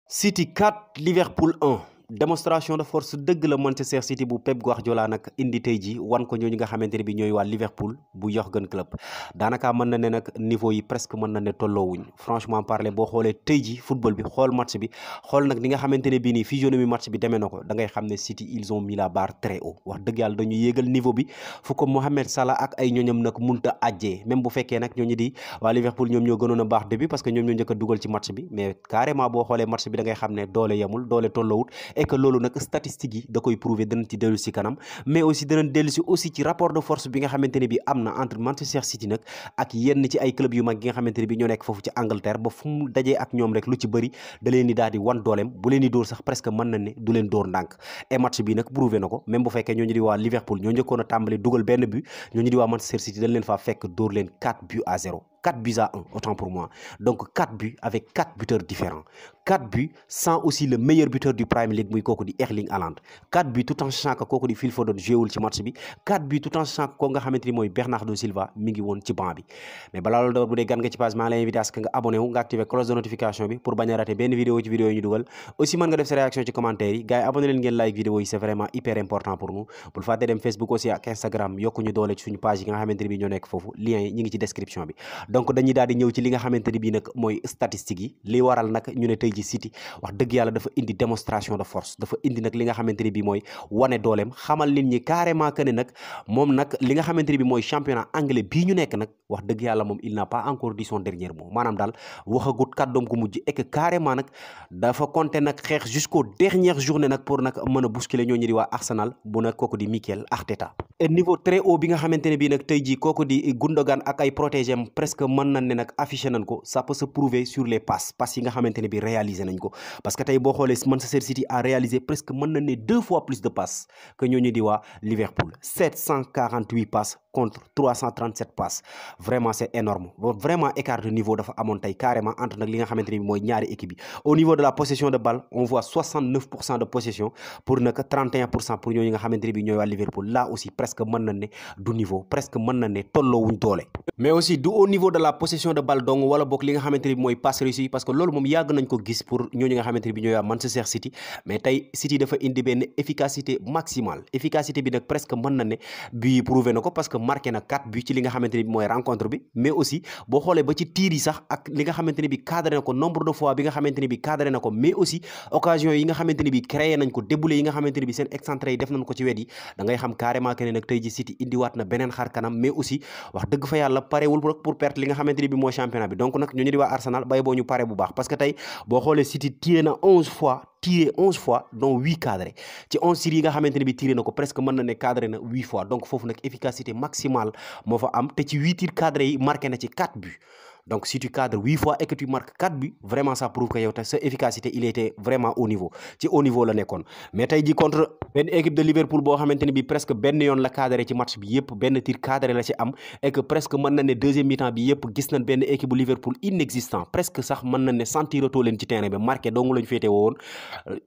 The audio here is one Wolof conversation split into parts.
City 4 Liverpool 1 démonstration de force dëgg la Manchester City bu Pep Guardiola nag indi tey ji wan ko ñooñu nga xamante ne bi ñooy waa Liverpool bu Jürgen Klopp daanaka mën na ne nag niveau yi presque mën na ne tolloowuñ franchement parler boo xoolee tey ji football bi xool match bi xool nag ni nga xamante ne bii nii physionomie match bi demee na ko da ngay xam ne City ils ont mis la barre très haut wax dëgg yàlla dañu yéegal niveau bi fu ko Mohamed Salah ak ay ñooñam nag munta ajjee même bu fekkee nag ñooñu di waa Liverpool ñoom ñoo gënoon a baax début parce que ñoom ñoo njëkk a dugal ci match bi mais carrément boo xoolee match bi da ngay xam ne doole yemul doole tolloowut et que loolu nag statistique yi da koy prouver danañ ci dellu si kanam mais aussi danañ dellu si aussi ci rapport de force bi nga xamante ne bi am na entre Manchester City nag ak yenn ci ay club yu mag yi nga xamante ne bi ñoo nekk foofu ci Angleterre ba fu mu dajee ak ñoom rek lu ci bëri da leen di daal di wan dooleem bu leen di dóor sax presque mën na ne du leen dóor ndànk et match bi nag prouver na ko même bu fekkee ñooñu di waa Liverpool ñoo njëkkoon a tàmbali dugal benn but ñooñu di waa Manchester City dañ leen faa fekk dóor leen 4-0 4 buts à 1, autant pour moi. Donc 4 buts avec 4 buteurs différents. 4 buts sans aussi le meilleur buteur du Premier League, muy kooku di Erling Haaland. 4 buts tout en sachant que kooku di Phil Foden joué wul ci match bi. 4 buts tout en sachant que ko nga xamante ni mooy Bernardo Silva mi ngi woon ci banc bi. Mais balaa loolu d'abord bu dee gan nga ci page maa ngi lay invité à ce que nga abonné wu nga activé cloche de notification bi pour bañ a rater benn vidéo ci vidéo yi ñu dugal. Aussi mën nga def sa réaction ci commentaire yi gars yi abonné leen ngeen like vidéo yi c'est vraiment hyper important pour nous. Bul fàtte dem Facebook aussi ak Instagram yokku ñu doole ci suñu page yi nga xamante ni bi ñoo nekk foofu lien yi ñi ngi ci description bi. Donc dañuy daal di ñëw ci li nga xamante ni bii nag mooy statistique yi li waral nag ñu ne tey ji City wax dëgg yàlla dafa indi démonstration de force dafa indi nag li nga xamante ni bii mooy wane dooleem xamal nit ñi carrément que ne nag moom nag li nga xamante ni bii mooy championnat anglais bii ñu nekk nag wax dëgg yàlla moom il n'a pas encore dit son dernier mot maanaam daal waxagut kàddoom gu mujj et que carrément nag dafa compter nag xeex jusqu'aux dernières journées nag pour nag mën a bousculer ñooñu di waa Arsenal bu nag kooku di Mikel Arteta et niveau très haut bi nga xamante ne bii nag tey ji kooku di Gundogan ak ay protégé am presque mën nañ ne nag affiché nañ ko ça peut se prouver sur les passes yi nga xamante ne bi réalisé nañ ko parce que tey boo xoolee Manchester City a réalisé presque mën na ne 2 fois plus de passes que ñooñu di waa Liverpool 748 passes contre 337 passes vraiment c'est énorme vraiment écart de niveau dafa amoon tey carrément entre nag li nga xamante ne bi mooy ñaari équipe yi au niveau de la possession de balle on voit 69% de possession pour nag 31% pour ñooñu nga xamante ne bi ñooy waa Liverpool là aussi presque mën na ne du niveau presque mën na ne tolloowuñ doole mais aussi du au niveau de la possession de balle donc wala boog li nga xamante ne bi mooy passe réussi parce que loolu moom yàgg nañ ko gis pour ñooñu nga xamante ne bi ñooy waa Manchester City mais tey City dafa indi benn efficacité maximale efficacité bi nag presque mën na ne bi prouvé na ko parce que marqué na 4 buts ci li nga xamante ne bi mooy rencontre bi mais aussi boo xoolee ba ci tiir yi sax ak li nga xamante ne bi cadré na ko nombre de fois bi nga xamante ne bi cadré na ko mais aussi occasion yi nga xamante ne bi créé nañ ko déboulé yi nga xamante ne bi seen excentré yi def nañ ko ci wet yi da ngay xam carrément que ne nag tey ji City indiwaat na beneen xar kanam mais aussi wax dëgg fa yàlla parewul pour perte li nga xamante ne bi mooy championnat bi donc nag ñooñu di waa Arsenal bay boo ñu pare bu baax parce que tey boo xoolee City tiré na 11 fois dont 8 cadré ci 11 tirs yi nga xamante ne bi tiré na ko presque mën na ne cadré na 8 fois donc foofu nag efficacité maximale moo fa am te ci 8 tirs cadré yi marqué na ci 4 buts donc si tu cadres 8 fois et que tu marques 4 buts vraiment ça prouve que yow te sa efficacité il était vraiment au niveau ci au niveau la nekkoon mais tey ji contre benn équipe de Liverpool boo xamante ne bi presque benn yoon la cadré ci match bi yëpp benn tir cadré la ci am et que presque mën na ne deuxième mi-temps bi yëpp gis nañ benn équipe bu Liverpool inexistant presque sax mën na ne sentiratoo leen ci terrain bi marqué dong lañ féete woon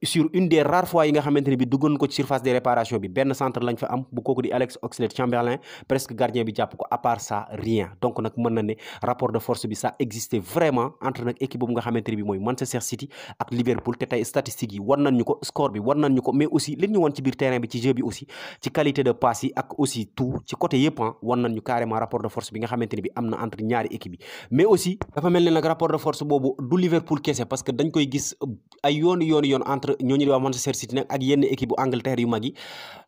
sur une des rares fois yi nga xamante ne bi duggoon ko ci surface de réparation bi benn centre lañ fa am bu kooku di Alex Oxlade-Chamberlain presque gardien bi jàpp ko à part ça rien donc nag mën na ne rapport de force bi ça existait vraiment entre nag équipe boobu nga xamante ne bi mooy Manchester City ak Liverpool te tey statistiques yi wan nañ ñu ko score bi wan nañ ñu ko mais aussi li ñu wan ci biir terrain bi ci jeu bi aussi ci qualité de passe yi ak aussi tout ci côté yëpp wan nañ ñu carrément rapport de force bi nga xamante ne bi am na entre ñaari équipe yi mais aussi dafa mel ne nag rapport de force boobu du Liverpool kese parce que dañ koy gis ay yoon entre ñooñu di waa Manchester City nag ak yenn équipe bu Angleterre yu mag yi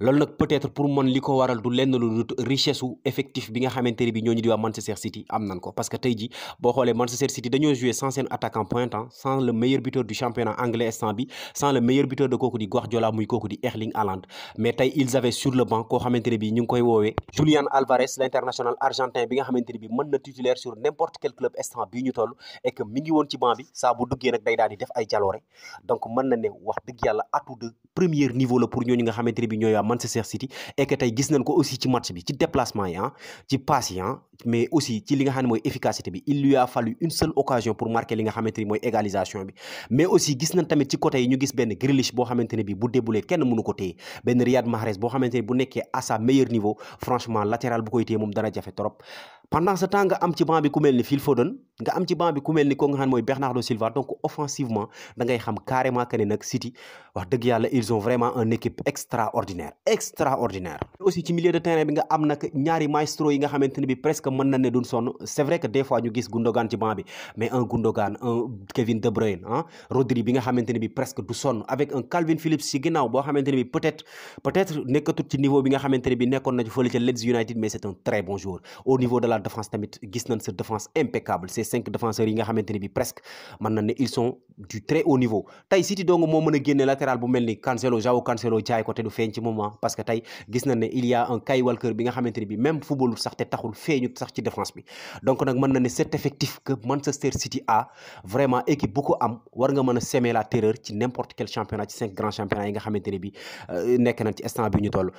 loolu nag peut-être pour man li ko waral du lenn lu richesse u effectif bi nga xamante ne bi ñooñu di waa Manchester City am nañ ko parce que tey ji boo xoolee Manchester City dañoo joué sans seen attaquant pointant sans le meilleur buteur du championnat anglais instant bi sans le meilleur buteur de kooku di Guardiola muy kooku di Erling Haaland mais tey ils avaient sur le banc koo xamante ne bi ñu ngi koy woowee Julián Álvarez l'international argentin bi nga xamante ne bi mën na titulaire sur n'importe quel club instant bii ñu toll et que mi ngi woon ci banc bi saa bu duggee nag day daal di def ay jaloore donc mën na ne wax dëgg yàlla atout de premier niveau la pour ñooñu nga xamante ne bi ñooy waa Manchester City et que tey gis nañ ko aussi ci match bi ci déplacement yi ci passe yi mais aussi ci li nga xam ne mooy efficacité bi il lui a fallu une seule occasion pour marquer li nga xamante ni mooy égalisation bi mais aussi gis nañ tamit ci côté yi ñu gis benn Grealish boo xamante ne bi bu débulee kenn mënu ko téye benn Riyad Mahrez boo xamante ni bu nekkee à sa meilleur niveau franchement latéral bu koy téye moom dana jafe trop pendant ce temps nga am ci banc bi ku mel ni Phil Foden nga am ci banc bi ku mel ni ko nga xam mooy Bernardo Silva donc offensivement da ngay xam carrément que ne nag City wax dëgg yàlla ils ont vraiment une équipe extraordinaire aussi ci milieu de terrain bi nga am nag ñaari maestro yi nga xamante ne bi presque mën na ne duñ sonn c'est vrai que des fois ñu gis Gundogan ci banc bi mais un Gundogan un Kevin De Bruyne ah Rodri bi nga xamante ne bi presque du sonn avec un Calvin Phillips ci ginnaaw boo xamante ne bi peut-être nekkatut ci niveau bi nga xamante ne bi nekkoon na ci fële ca Leeds United mais c'est un très bon joueur au niveau de la défense tamit gis nañ sa défense impeccable ces 5 défenseurs yi nga xamante ne bi presque mën na ne ils sont du très haut niveau tey City dong moo mën a génne latéral bu mel ni Cancelo João Cancelo jaay ko te du feeñ ci moment parce que tey gis nañ ne il y a un Kyle Walker bi nga xamante ne bi même footballut sax te taxul feeñut sax ci défense bi donc nag mën na ne cet effectif que Manchester City a vraiment équipe bu ko am war nga mën a semer la terreur ci n'importe quel championnat ci 5 grands championnats yi nga xamante ne bi nekk nañ ci instant bi ñu toll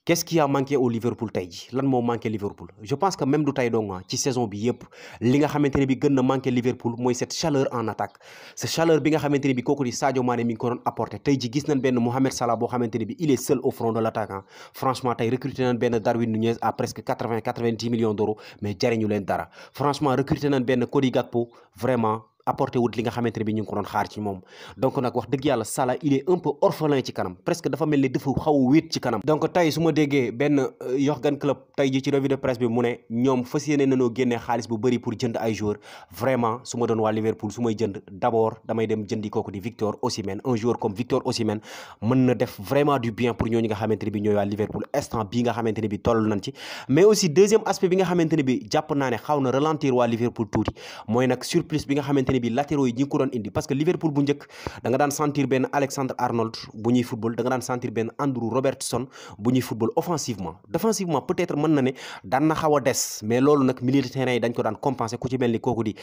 qu'est-ce qui a manqué au Liverpool tey ji lan moo manqué Liverpool je pense que même du tey dong ci saison bi yëpp li nga xamante ne bi gën na manqué Liverpool mooy cette chaleur en attaque cette chaleur bi nga xamante ne bi kooku di Sadio Mané mi ngi ko doon apporté tey ji gis nañ benn Mohamed Salah boo xamante ne bi il est seul au front de l'attaquant franchement tey recruté nañ benn Darwin Nunez à presque 90 millions d'euros mais jariñu leen dara franchement recruté nañ benn Cody Gakpo vraiment apporté wut li nga xamante ne bi ñu ngi ko doon xaar ci moom donc nag wax dëgg yàlla Salah il est un peu orphelin ci kanam presque dafa mel ni dafa xaw a wéet ci kanam donc tey su ma déggee benn Jürgen Klopp tey ji ci revue de presse bi mu ne ñoom fas yéene nañoo génnee xaalis bu bëri pour jënd ay joueurs vraiment su ma doon waa Liverpool su may jënd d'abord damay dem jëndi kooku di Victor Osimhen un joueur comme Victor Osimhen mën na def vraiment du bien pour ñooñu nga xamante ne bi ñooy waa Liverpool instant bii nga xamante ne bi toll nañ ci mais aussi deuxième aspect bi nga xamante ne bi jàpp naa ne xaw na ralentir waa Liverpool tuuti mooy nag surplus bi nga xamante ne bi latéraux yi ñi ngi ko doon indi parce que Liverpool bu njëkk da nga daan sentir benn Alexander Arnold bu ñuy football da nga daan sentir benn Andrew Robertson bu ñuy football offensivement défensivement peut-être mën na ne daan na xaw a des mais loolu nag milieu de terrain yi dañ ko daan compenser ku ci mel ni kooku di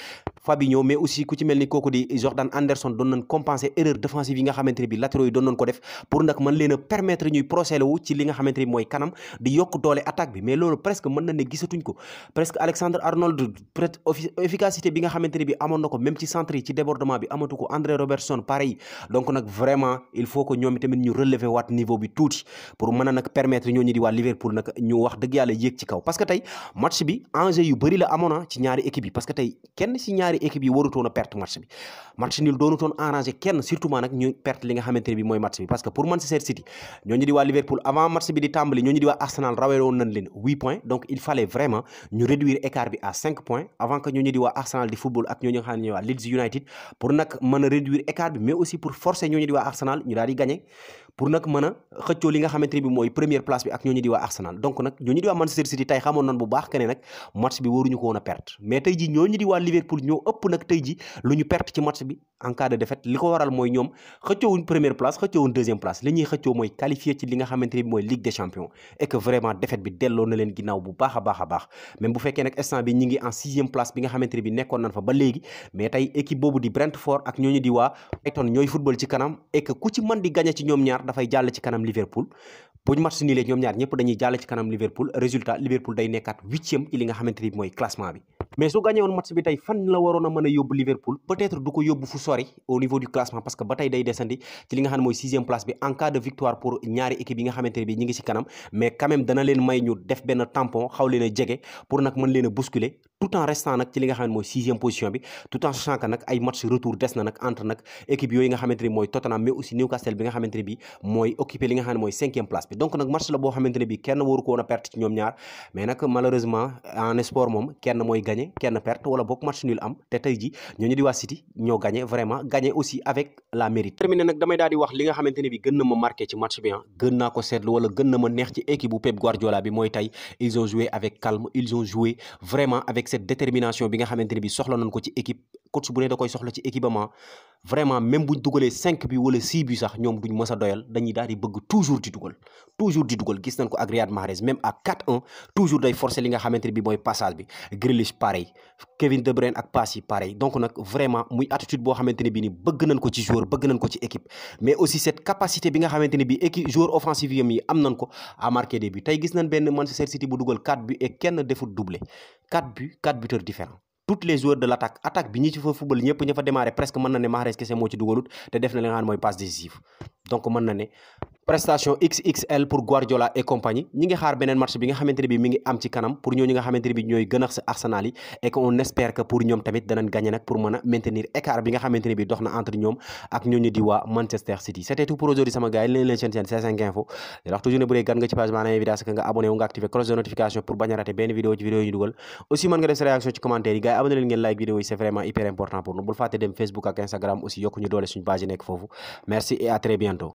Fabinho mais aussi ku ci mel ni kooku di Jordan Anderson doon nañ compenser erreur défensive yi nga xamante ne bi latéraux yi doon nañ ko def pour nag mën leen a permettre ñuy procéder wu ci li nga xamante ne mooy kanam di yokk doole attaque bi mais loolu presque mën na ne gisatuñ ko presque Alexander Arnold peut-être efficacité bi nga xamante ne bi amoon na ko même ci centre yi ci débordement bi amatu ko André Robertson pareil donc nag vraiment il faut que ñoom tamit ñu relever waat niveau bi tuuti pour mën a nag permettre ñooñu di waa Liverpool nag ñu wax dëgg yàlla yéeg ci kaw parce que tey match bi enjeu yu bëri la amoon ci ñaari équipe yi parce que tey kenn ci ñaari équipe yi warutoon a perte match bi match nul doonutoon arrangé kenn surtout nag ñu perte li nga xamante ne bi mooy match bi parce que pour Manchester City ñooñu di waa Liverpool avant match bi di tàmbali ñooñu di waa Arsenal raweewoon nañ leen 8 points donc il fallait vraiment ñu réduire écart bi à 5 points avant que ñooñu di waa Arsenal di football ak ñooñu nga xam ne ñooy waa Leeds United pour nag mën a réduire écart bi mais aussi pour forcer ñooñu di waa Arsenal ñu daal di gagner pour nag mën a xëccoo li nga xamante ne bi mooy première place bi ak ñooñu di waa Arsenal donc nag ñooñu di waa Manchester City tey xamoon nañ bu baax que ne nag match bi waruñu ko woon a perte mais tey ji ñooñu di waa Liverpool ñoo ëpp nag tey ji lu ñu perte ci match bi en cas de défaite li ko waral mooy ñoom xëccoowuñ première place xëccoowuñ deuxième place li ñuy xëccoo mooy qualifié ci li nga xamante ne bi mooy Ligue des Champions et que vraiment défaite bi delloo na leen ginnaaw bu baax a baax a baax même bu fekkee nag instant bi ñi ngi en 6e place bi nga xamante ne bi nekkoon nañ fa ba léegi mais tey équipe boobu di Brentford ak ñooñu di waa Brighton ñooy football ci kanam et que ku ci mën di gagné ci ñoom ñaar dafay jàll ci kanam Liverpool bu ñu match nii léegi ñoom ñaar ñëpp dañuy jàll ci kanam Liverpool résultat Liverpool day nekkaat 8e ci li nga xamante ni mooy classement bi mais su gagné woon match bi tey fan la waroon a mën a yóbbu Liverpool peut-être du ko yóbbu fu sori au niveau du classement parce que ba tey day desandi ci li nga xam ne mooy 6e place bi en cas de victoire pour ñaari équipe yi nga xamante ne bi ñi ngi ci kanam mais quand même dana leen may ñu def benn tampon xaw leen a jege pour nag mën leen a bousculer tout en restant nag ci li nga xam ne mooy 6e position bi tout en sachant que nag ay match retour des na nag entre nag équipe yooyu nga xamante ne mooy Tottenham mais aussi Newcastle bi nga xamante ne bi mooy occupé li nga xam ne mooy 5e place bi donc nag match la boo xamante ne bi kenn waru ko woon a perte ci ñoom ñaar mais nag malheureusement en sport moom kenn mooy gagné kenn perte wala boog match nul am te tey ji ñooñu di waa City ñoo gagné vraiment gagné aussi avec la mérite terminé nag damay daal di wax li nga xamante ne bi gën na ma marqué ci match bi gën naa ko seetlu wala gën na ma neex ci équipe bu Pep Guardiola bi mooy tey ils ont joué avec calme ils ont joué vraiment avec cette détermination bi nga xamante ne bi soxla nañ ko ci équipe coach bu ne da koy soxla ci équipement vraiment même buñ dugalee 5 bi wala 6 bi sax ñoom duñ mës a doyal dañuy daal di bëgg toujours di dugal gis nañ ko ak Riyad Mahrez même à 4-1 toujours day forcer li nga xamante ne bi mooy passage bi Grealish pareil Kevin De Bruyne ak passe yi pareil donc nag vraiment muy attitude boo xamante ne bi ni bëgg nañ ko ci joueur bëgg nañ ko ci équipe mais aussi cette capacité bi nga xamante ne bi équipe joueur offensif yi am nañ ko à marquer des buts tey gis nañ benn Manchester City bu dugal 4 buts et kenn defut doublé 4 buts 4 buteurs différents toutes les joueurs de attaque bi ñi ci fa football ñëpp ña fa démarré presque mën na ne Mahrez kese moo ci dugalut te def na li nga xam ne mooy passe décisive donc mën na ne prestation XXL pour Guardiola et compagnie ñi ngi xaar beneen match bi nga xamante ne bi mi ngi am ci kanam pour ñooñu nga xamante ne bi ñooy gën a Arsenal yi et que on espère que pour ñoom tamit danañ gagné nag pour mën a maintenir écart bi nga xamante ne bi dox na entre ñoom ak ñooñu di waa Manchester City c'était tout pour aujourd'hui sama gars yi leen seen C5 Info di wax toujours ne bu dee gan nga ci page maanaam évidence que nga abonné wu nga activé cloche de notification pour bañ a rater benn vidéo ci vidéo yi ñu dugal aussi mën nga def sa réaction ci commentaire yi gars yi abonné leen ngeen like vidéo yi c'est vraiment hyper important pour nous bul fàtte dem Facebook ak Instagram aussi yokku ñu doole suñu page yi nekk foofu merci et à très bientôt